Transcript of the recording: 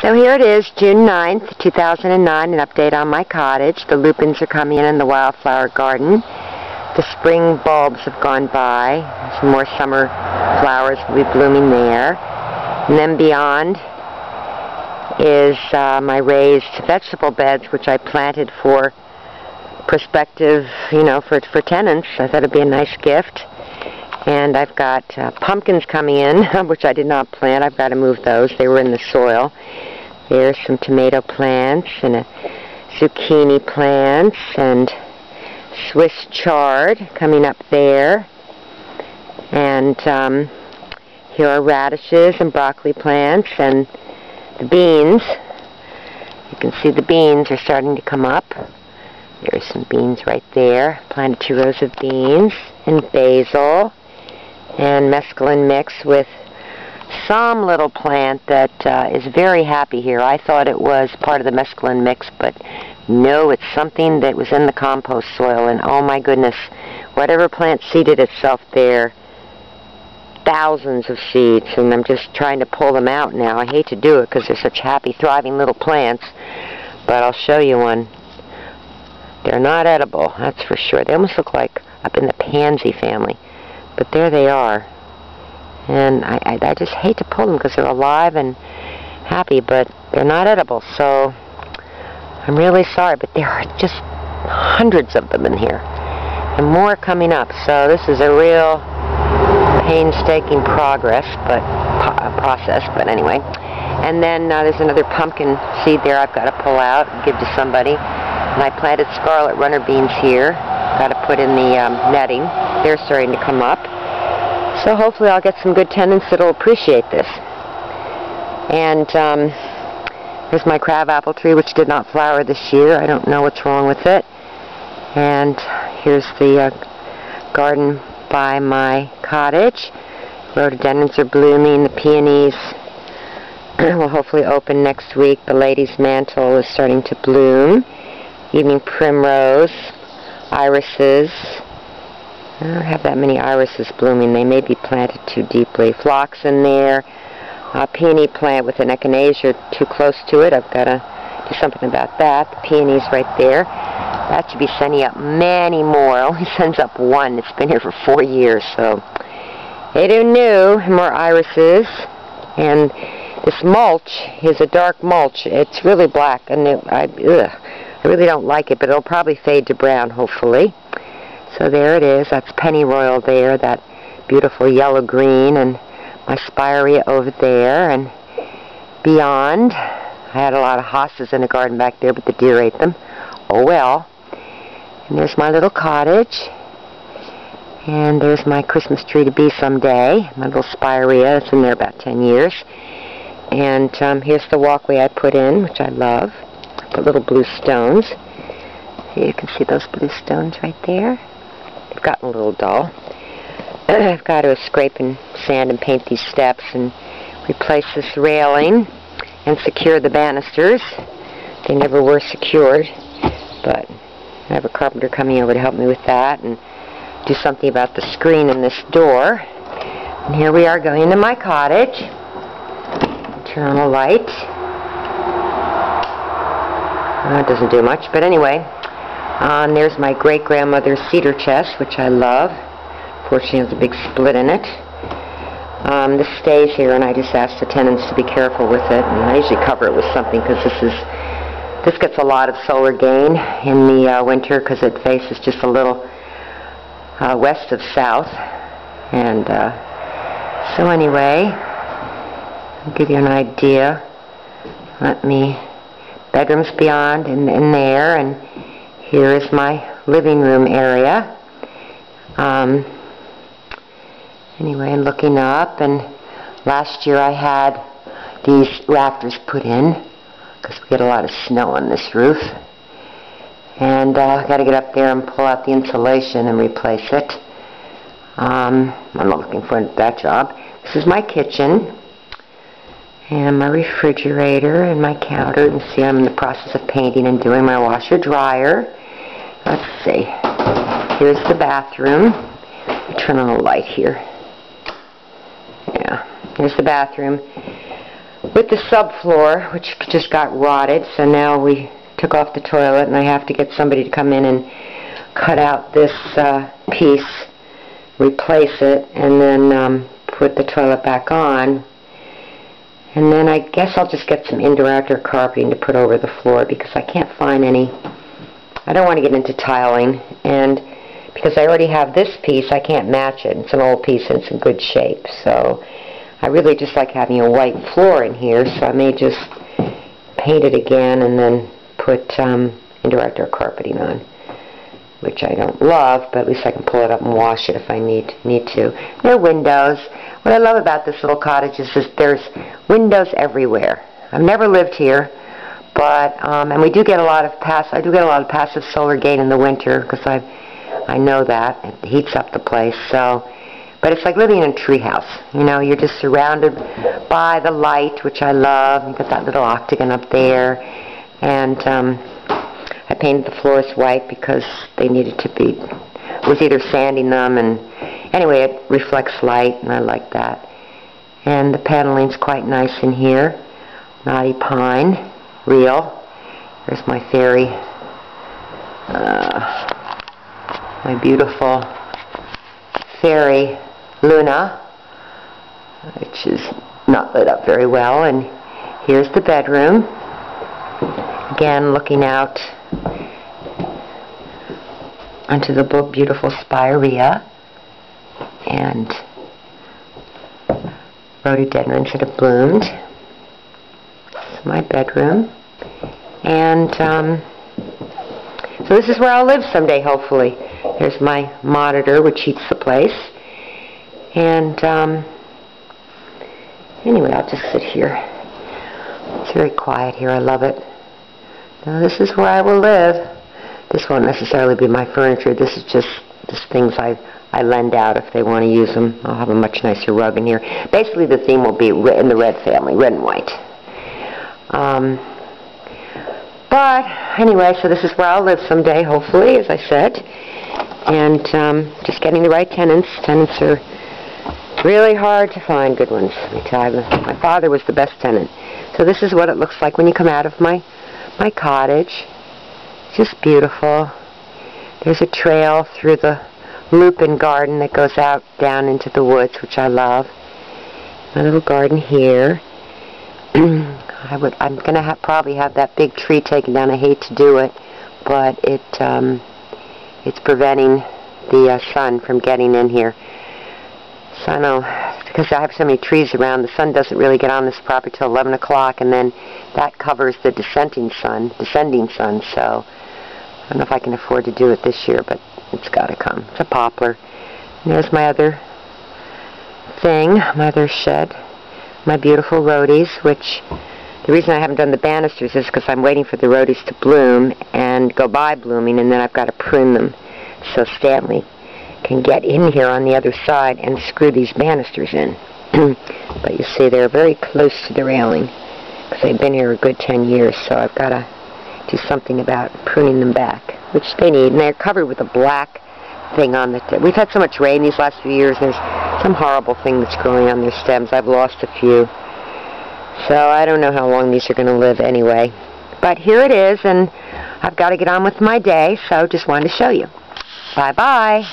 So here it is, June 9th, 2009, an update on my cottage. The lupins are coming in the wildflower garden. The spring bulbs have gone by. Some more summer flowers will be blooming there. And then beyond is my raised vegetable beds, which I planted for prospective, for tenants. I thought it'd be a nice gift. And I've got pumpkins coming in, which I did not plant. I've got to move those. They were in the soil. There's some tomato plants and a zucchini plants and Swiss chard coming up there. And here are radishes and broccoli plants and the beans. You can see the beans are starting to come up. There's some beans right there. Planted 2 rows of beans and basil and mesclun mix with some little plant that is very happy here. I thought it was part of the mesclun mix, but no, it's something that was in the compost soil, and oh my goodness, whatever plant seeded itself there, thousands of seeds, and I'm just trying to pull them out now. I hate to do it because they're such happy, thriving little plants, but I'll show you one. They're not edible, that's for sure. They almost look like up in the pansy family. But there they are, and I just hate to pull them because they're alive and happy, but they're not edible, so I'm really sorry, but there are just hundreds of them in here, and more coming up, so this is a real painstaking process, but anyway. And then there's another pumpkin seed there I've got to pull out and give to somebody, and I planted scarlet runner beans here. Got to put in the netting. They're starting to come up. So hopefully I'll get some good tenants that will appreciate this. And here's my crabapple tree, which did not flower this year. I don't know what's wrong with it. And here's the garden by my cottage. Rhododendrons are blooming. The peonies will hopefully open next week. The lady's mantle is starting to bloom. Evening primrose. Irises. I don't have that many irises blooming. They may be planted too deeply. Phlox in there. A peony plant with an echinacea too close to it. I've got to do something about that. The peony's right there. That should be sending up many more. It only sends up one. It's been here for 4 years, so they do new. More irises. And this mulch is a dark mulch. It's really black, and I really don't like it, but it'll probably fade to brown, hopefully. So there it is. That's pennyroyal there, that beautiful yellow-green, and my spirea over there. And beyond, I had a lot of hostas in the garden back there, but the deer ate them. Oh well. And there's my little cottage. And there's my Christmas tree to be someday. My little spirea. It's in there about 10 years. And here's the walkway I put in, which I love. Put little blue stones. So you can see those blue stones right there. They've gotten a little dull. I've got to scrape and sand and paint these steps and replace this railing and secure the banisters. They never were secured, but I have a carpenter coming over to help me with that and do something about the screen in this door. And here we are going into my cottage. Turn on the light. It doesn't do much, but anyway. There's my great-grandmother's cedar chest, which I love. Fortunately, there's a big split in it. This stays here, and I just ask the tenants to be careful with it. And I usually cover it with something because this gets a lot of solar gain in the winter because it faces just a little west of south. And so anyway, I'll give you an idea. Bedrooms beyond in there, and here is my living room area. Anyway, I'm looking up, and last year I had these rafters put in because we get a lot of snow on this roof. And I've got to get up there and pull out the insulation and replace it. I'm not looking for that job. This is my kitchen. And my refrigerator and my counter. And see, I'm in the process of painting and doing my washer dryer. Let's see. Here's the bathroom. Let me turn on the light here. Yeah, here's the bathroom. with the subfloor, which just got rotted. So now we took off the toilet, and I have to get somebody to come in and cut out this piece, replace it, and then put the toilet back on. And then I guess I'll just get some indoor-outdoor carpeting to put over the floor, because I can't find any. I don't want to get into tiling, and because I already have this piece, I can't match it. It's an old piece and it's in good shape. So I really just like having a white floor in here, so I may just paint it again and then put indoor-outdoor carpeting on, which I don't love, but at least I can pull it up and wash it if I need to. There are windows. What I love about this little cottage is there's windows everywhere. I've never lived here, but and we do get a lot of I do get a lot of passive solar gain in the winter, because I know that it heats up the place. So, but it's like living in a treehouse. You know, you're just surrounded by the light, which I love. You got that little octagon up there, and I painted the floors white because they needed to be. Was either sanding them, and anyway, it reflects light, and I like that. And the paneling's quite nice in here. Knotty pine, real. There's my fairy, my beautiful fairy Luna, which is not lit up very well. And here's the bedroom. Again, looking out onto the beautiful spirea and rhododendrons that have bloomed. This is my bedroom, and so this is where I'll live someday, hopefully. There's my monitor, which heats the place, and anyway, I'll just sit here. It's very quiet here. I love it. Now, this is where I will live. This won't necessarily be my furniture. This is just things I lend out if they want to use them. I'll have a much nicer rug in here. Basically, the theme will be in the red family, red and white. But anyway, so this is where I'll live someday, hopefully, as I said. And just getting the right tenants. Tenants are really hard to find, good ones. Let me tell you, my father was the best tenant. So this is what it looks like when you come out of my cottage. Just beautiful. There's a trail through the lupin garden that goes out down into the woods, which I love. My little garden here. I'm gonna probably have that big tree taken down. I hate to do it, but it's preventing the sun from getting in here. So I know, because I have so many trees around, the sun doesn't really get on this property till 11 o'clock, and then that covers the descending sun. So I don't know if I can afford to do it this year, but it's got to come. It's a poplar. And there's my other thing, my other shed, my beautiful rhodies, which the reason I haven't done the banisters is because I'm waiting for the rhodies to bloom and go by blooming, and then I've got to prune them so Stanley can get in here on the other side and screw these banisters in. But you see, they're very close to the railing because they've been here a good 10 years, so I've got to do something about pruning them back, which they need. And they're covered with a black thing on the we've had so much rain these last few years. There's some horrible thing that's growing on their stems. I've lost a few, so I don't know how long these are going to live anyway. But here it is, and I've got to get on with my day, so just wanted to show you. Bye bye.